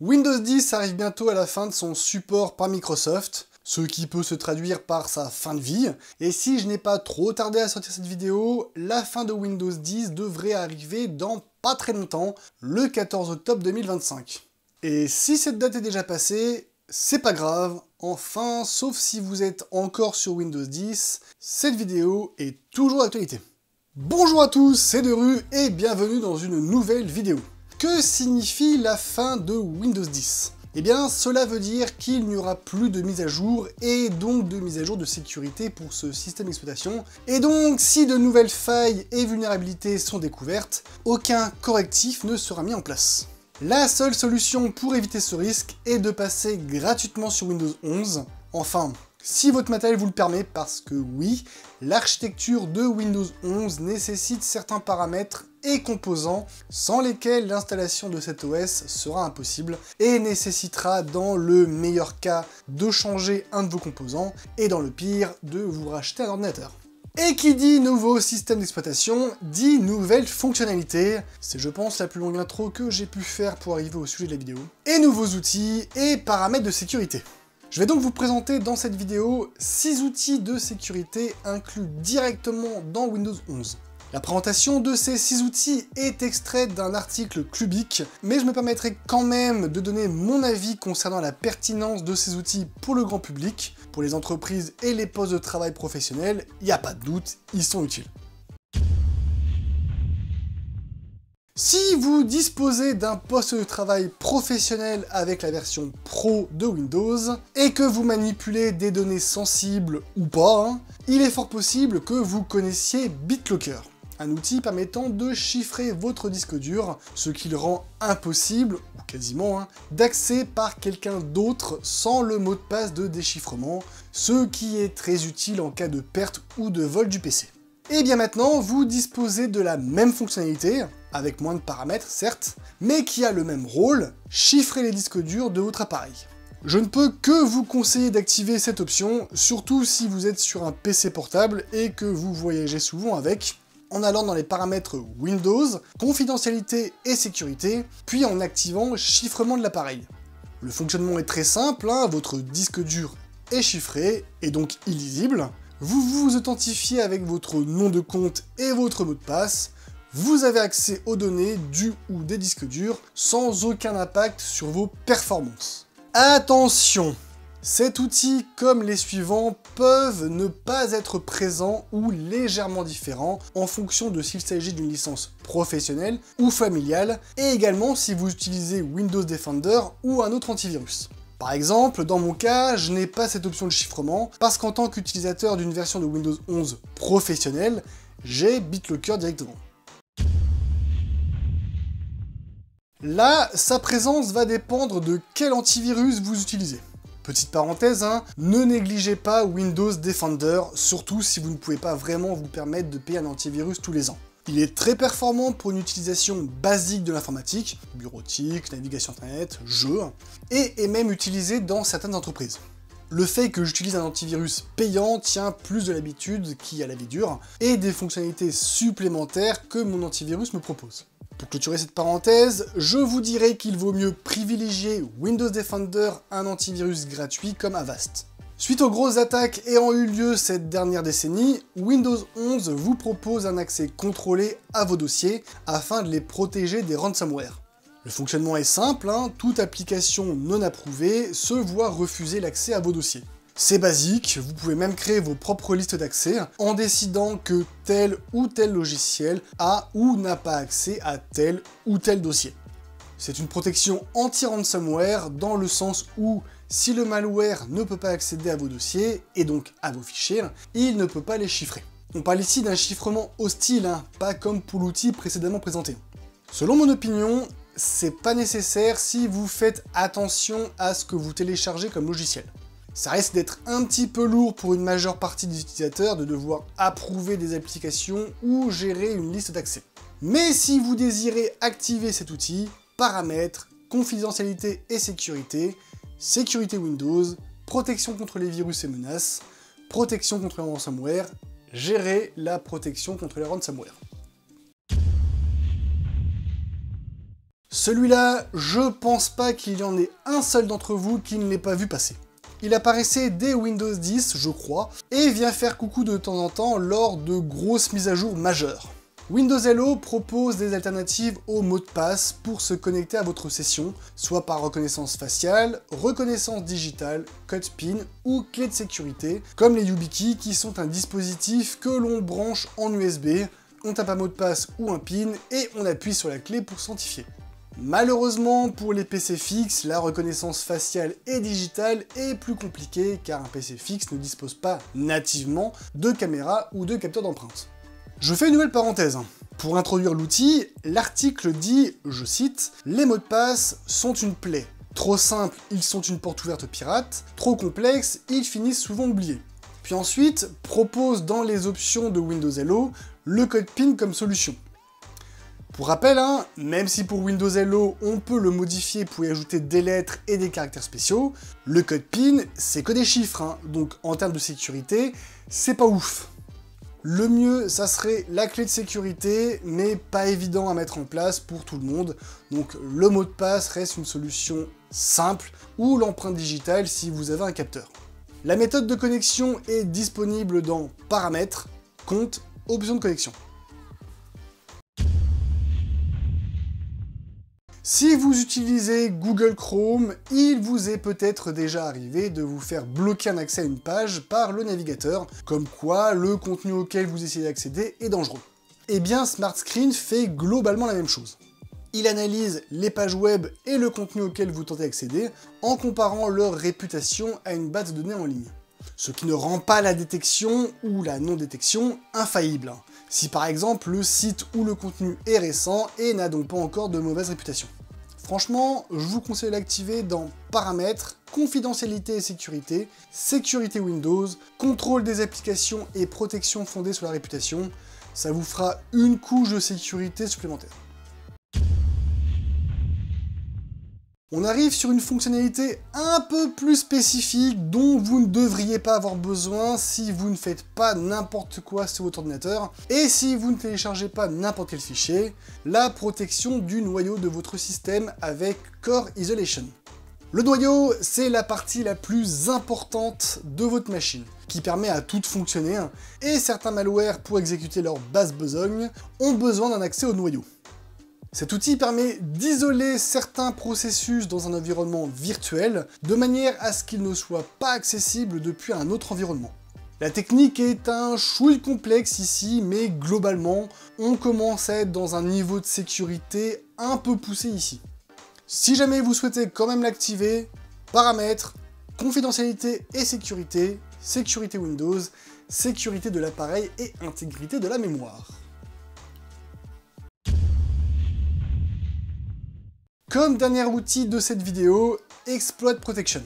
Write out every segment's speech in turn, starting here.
Windows 10 arrive bientôt à la fin de son support par Microsoft, ce qui peut se traduire par sa fin de vie. Et si je n'ai pas trop tardé à sortir cette vidéo, la fin de Windows 10 devrait arriver dans pas très longtemps, le 14 octobre 2025. Et si cette date est déjà passée, c'est pas grave, enfin, sauf si vous êtes encore sur Windows 10, cette vidéo est toujours d'actualité. Bonjour à tous, c'est Deru et bienvenue dans une nouvelle vidéo. Que signifie la fin de Windows 10 ? Eh bien, cela veut dire qu'il n'y aura plus de mise à jour et donc de mise à jour de sécurité pour ce système d'exploitation. Et donc, si de nouvelles failles et vulnérabilités sont découvertes, aucun correctif ne sera mis en place. La seule solution pour éviter ce risque est de passer gratuitement sur Windows 11. Enfin, si votre matériel vous le permet, parce que oui, l'architecture de Windows 11 nécessite certains paramètres et composants sans lesquels l'installation de cet OS sera impossible et nécessitera dans le meilleur cas de changer un de vos composants et dans le pire de vous racheter un ordinateur. Et qui dit nouveau système d'exploitation, dit nouvelle fonctionnalité. C'est je pense la plus longue intro que j'ai pu faire pour arriver au sujet de la vidéo. Et nouveaux outils et paramètres de sécurité. Je vais donc vous présenter dans cette vidéo 6 outils de sécurité inclus directement dans Windows 11. La présentation de ces 6 outils est extraite d'un article Clubic, mais je me permettrai quand même de donner mon avis concernant la pertinence de ces outils pour le grand public. Pour les entreprises et les postes de travail professionnels, il n'y a pas de doute, ils sont utiles. Si vous disposez d'un poste de travail professionnel avec la version Pro de Windows, et que vous manipulez des données sensibles ou pas, il est fort possible que vous connaissiez BitLocker, un outil permettant de chiffrer votre disque dur, ce qui le rend impossible, ou quasiment, d'accès par quelqu'un d'autre sans le mot de passe de déchiffrement, ce qui est très utile en cas de perte ou de vol du PC. Et bien maintenant, vous disposez de la même fonctionnalité, avec moins de paramètres certes, mais qui a le même rôle, chiffrer les disques durs de votre appareil. Je ne peux que vous conseiller d'activer cette option, surtout si vous êtes sur un PC portable et que vous voyagez souvent avec, en allant dans les paramètres Windows, confidentialité et sécurité, puis en activant chiffrement de l'appareil. Le fonctionnement est très simple, votre disque dur est chiffré et donc illisible. Vous vous authentifiez avec votre nom de compte et votre mot de passe. Vous avez accès aux données du ou des disques durs sans aucun impact sur vos performances. Attention! Cet outil, comme les suivants, peuvent ne pas être présents ou légèrement différents en fonction de s'il s'agit d'une licence professionnelle ou familiale, et également si vous utilisez Windows Defender ou un autre antivirus. Par exemple, dans mon cas, je n'ai pas cette option de chiffrement, parce qu'en tant qu'utilisateur d'une version de Windows 11 professionnelle, j'ai BitLocker directement. Là, sa présence va dépendre de quel antivirus vous utilisez. Petite parenthèse, ne négligez pas Windows Defender, surtout si vous ne pouvez pas vraiment vous permettre de payer un antivirus tous les ans. Il est très performant pour une utilisation basique de l'informatique, bureautique, navigation internet, jeux, et est même utilisé dans certaines entreprises. Le fait que j'utilise un antivirus payant tient plus de l'habitude qui à la vie dure, et des fonctionnalités supplémentaires que mon antivirus me propose. Pour clôturer cette parenthèse, je vous dirais qu'il vaut mieux privilégier Windows Defender, un antivirus gratuit comme Avast. Suite aux grosses attaques ayant eu lieu cette dernière décennie, Windows 11 vous propose un accès contrôlé à vos dossiers afin de les protéger des ransomware. Le fonctionnement est simple, toute application non approuvée se voit refuser l'accès à vos dossiers. C'est basique, vous pouvez même créer vos propres listes d'accès en décidant que tel ou tel logiciel a ou n'a pas accès à tel ou tel dossier. C'est une protection anti-ransomware dans le sens où si le malware ne peut pas accéder à vos dossiers, et donc à vos fichiers, il ne peut pas les chiffrer. On parle ici d'un chiffrement hostile, pas comme pour l'outil précédemment présenté. Selon mon opinion, c'est pas nécessaire si vous faites attention à ce que vous téléchargez comme logiciel. Ça risque d'être un petit peu lourd pour une majeure partie des utilisateurs de devoir approuver des applications ou gérer une liste d'accès. Mais si vous désirez activer cet outil, paramètres, confidentialité et sécurité, sécurité Windows, protection contre les virus et menaces, protection contre le ransomware, gérer la protection contre les ransomware. Celui-là, je pense pas qu'il y en ait un seul d'entre vous qui ne l'ait pas vu passer. Il apparaissait dès Windows 10, je crois, et vient faire coucou de temps en temps lors de grosses mises à jour majeures. Windows Hello propose des alternatives au mot de passe pour se connecter à votre session, soit par reconnaissance faciale, reconnaissance digitale, code PIN ou clé de sécurité, comme les YubiKey qui sont un dispositif que l'on branche en USB, on tape un mot de passe ou un PIN et on appuie sur la clé pour s'authentifier. Malheureusement, pour les PC fixes, la reconnaissance faciale et digitale est plus compliquée car un PC fixe ne dispose pas nativement de caméra ou de capteur d'empreinte. Je fais une nouvelle parenthèse. Pour introduire l'outil, l'article dit, je cite, « Les mots de passe sont une plaie. Trop simples, ils sont une porte ouverte pirate. Trop complexes, ils finissent souvent oubliés. » Puis ensuite, propose dans les options de Windows Hello le code PIN comme solution. Pour rappel, même si pour Windows Hello, on peut le modifier pour y ajouter des lettres et des caractères spéciaux, le code PIN, c'est que des chiffres, donc en termes de sécurité, c'est pas ouf. Le mieux, ça serait la clé de sécurité, mais pas évident à mettre en place pour tout le monde, donc le mot de passe reste une solution simple, ou l'empreinte digitale si vous avez un capteur. La méthode de connexion est disponible dans Paramètres, Compte, Options de connexion. Si vous utilisez Google Chrome, il vous est peut-être déjà arrivé de vous faire bloquer un accès à une page par le navigateur, comme quoi le contenu auquel vous essayez d'accéder est dangereux. Eh bien, SmartScreen fait globalement la même chose. Il analyse les pages web et le contenu auquel vous tentez d'accéder en comparant leur réputation à une base de données en ligne. Ce qui ne rend pas la détection ou la non-détection infaillible, si par exemple le site ou le contenu est récent et n'a donc pas encore de mauvaise réputation. Franchement, je vous conseille de l'activer dans Paramètres, Confidentialité et sécurité, Sécurité Windows, Contrôle des applications et protection fondée sur la réputation. Ça vous fera une couche de sécurité supplémentaire. On arrive sur une fonctionnalité un peu plus spécifique dont vous ne devriez pas avoir besoin si vous ne faites pas n'importe quoi sur votre ordinateur et si vous ne téléchargez pas n'importe quel fichier, la protection du noyau de votre système avec Core Isolation. Le noyau, c'est la partie la plus importante de votre machine, qui permet à tout de fonctionner, et certains malwares, pour exécuter leur basse besogne, ont besoin d'un accès au noyau. Cet outil permet d'isoler certains processus dans un environnement virtuel, de manière à ce qu'ils ne soient pas accessibles depuis un autre environnement. La technique est un chouille complexe ici, mais globalement, on commence à être dans un niveau de sécurité un peu poussé ici. Si jamais vous souhaitez quand même l'activer, Paramètres, Confidentialité et sécurité, Sécurité Windows, sécurité de l'appareil et intégrité de la mémoire. Comme dernier outil de cette vidéo, Exploit Protection.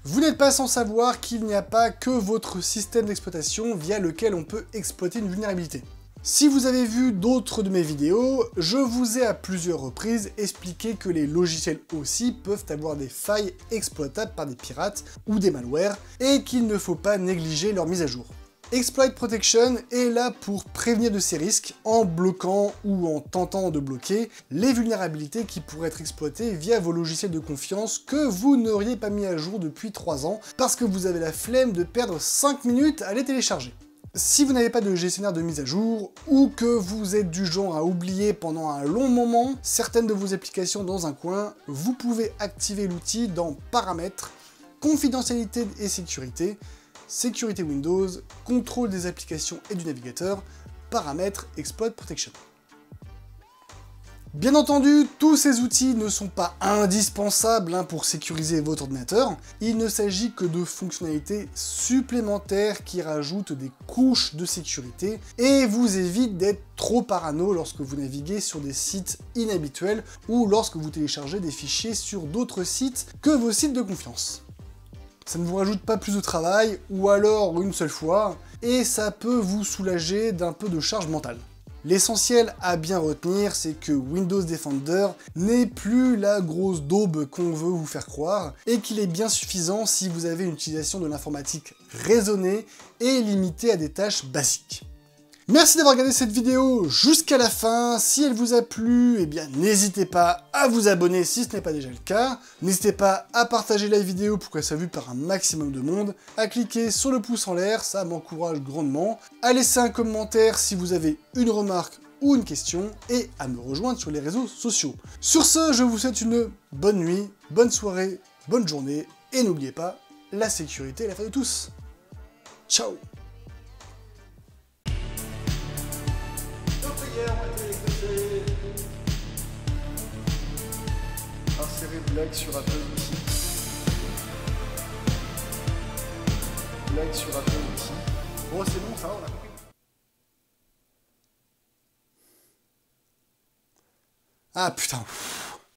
Vous n'êtes pas sans savoir qu'il n'y a pas que votre système d'exploitation via lequel on peut exploiter une vulnérabilité. Si vous avez vu d'autres de mes vidéos, je vous ai à plusieurs reprises expliqué que les logiciels aussi peuvent avoir des failles exploitables par des pirates ou des malwares, et qu'il ne faut pas négliger leur mise à jour. Exploit Protection est là pour prévenir de ces risques en bloquant ou en tentant de bloquer les vulnérabilités qui pourraient être exploitées via vos logiciels de confiance que vous n'auriez pas mis à jour depuis 3 ans parce que vous avez la flemme de perdre 5 minutes à les télécharger. Si vous n'avez pas de gestionnaire de mise à jour ou que vous êtes du genre à oublier pendant un long moment certaines de vos applications dans un coin, vous pouvez activer l'outil dans Paramètres, Confidentialité et sécurité, Sécurité Windows, Contrôle des applications et du navigateur, Paramètres, Exploit Protection. Bien entendu, tous ces outils ne sont pas indispensables pour sécuriser votre ordinateur, il ne s'agit que de fonctionnalités supplémentaires qui rajoutent des couches de sécurité et vous évitent d'être trop parano lorsque vous naviguez sur des sites inhabituels ou lorsque vous téléchargez des fichiers sur d'autres sites que vos sites de confiance. Ça ne vous rajoute pas plus de travail, ou alors une seule fois, et ça peut vous soulager d'un peu de charge mentale. L'essentiel à bien retenir, c'est que Windows Defender n'est plus la grosse daube qu'on veut vous faire croire, et qu'il est bien suffisant si vous avez une utilisation de l'informatique raisonnée et limitée à des tâches basiques. Merci d'avoir regardé cette vidéo jusqu'à la fin. Si elle vous a plu, eh bien n'hésitez pas à vous abonner si ce n'est pas déjà le cas. N'hésitez pas à partager la vidéo pour qu'elle soit vue par un maximum de monde. À cliquer sur le pouce en l'air, ça m'encourage grandement. À laisser un commentaire si vous avez une remarque ou une question, et à me rejoindre sur les réseaux sociaux. Sur ce, je vous souhaite une bonne nuit, bonne soirée, bonne journée, et n'oubliez pas, la sécurité est l'affaire de tous. Ciao. Insérer blague sur Apple ici. Blague sur Apple ici. Bon, c'est bon, ça va, on a compris. Ah putain.